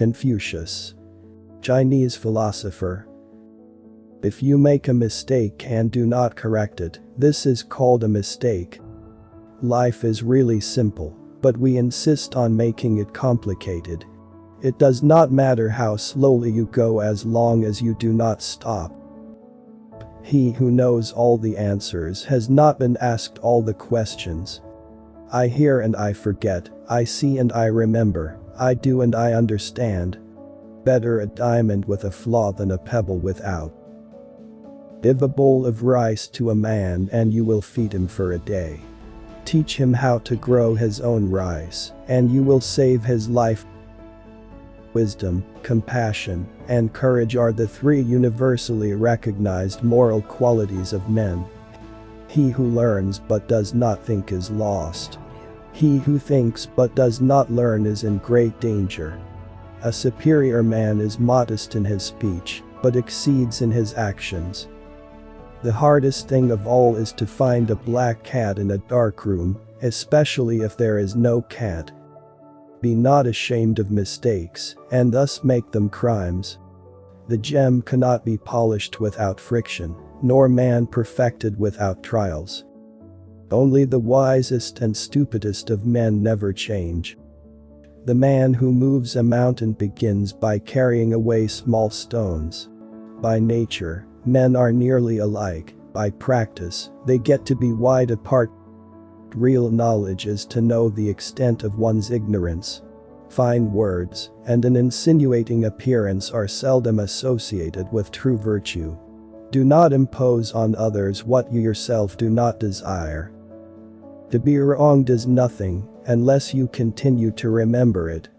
Confucius. Chinese philosopher. If you make a mistake and do not correct it, this is called a mistake. Life is really simple, but we insist on making it complicated. It does not matter how slowly you go as long as you do not stop. He who knows all the answers has not been asked all the questions. I hear and I forget, I see and I remember, I do and I understand. Better a diamond with a flaw than a pebble without. Give a bowl of rice to a man and you will feed him for a day. Teach him how to grow his own rice, and you will save his life. Wisdom, compassion, and courage are the three universally recognized moral qualities of men. He who learns but does not think is lost. He who thinks but does not learn is in great danger. A superior man is modest in his speech, but exceeds in his actions. The hardest thing of all is to find a black cat in a dark room, especially if there is no cat. Be not ashamed of mistakes, and thus make them crimes. The gem cannot be polished without friction, nor man perfected without trials. Only the wisest and stupidest of men never change. The man who moves a mountain begins by carrying away small stones. By nature, men are nearly alike. By practice, they get to be wide apart. Real knowledge is to know the extent of one's ignorance. Fine words and an insinuating appearance are seldom associated with true virtue. Do not impose on others what you yourself do not desire. To be wrong does nothing unless you continue to remember it.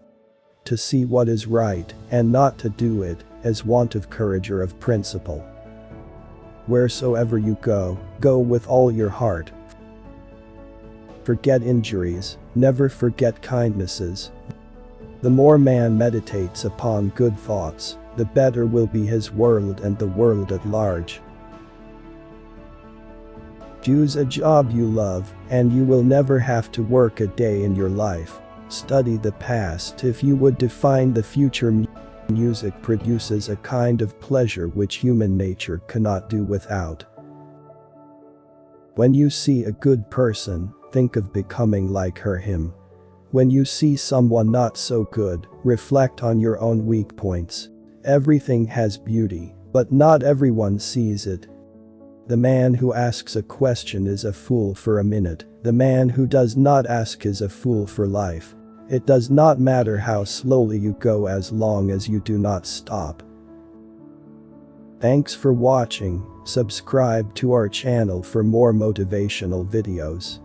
To see what is right and not to do it is want of courage or of principle. Wheresoever you go, go with all your heart. Forget injuries, never forget kindnesses. The more man meditates upon good thoughts, the better will be his world and the world at large. Choose a job you love, and you will never have to work a day in your life. Study the past if you would define the future. Music produces a kind of pleasure which human nature cannot do without. When you see a good person, think of becoming like her/him. When you see someone not so good, reflect on your own weak points. Everything has beauty, but not everyone sees it. The man who asks a question is a fool for a minute. The man who does not ask is a fool for life. It does not matter how slowly you go as long as you do not stop. Thanks for watching. Subscribe to our channel for more motivational videos.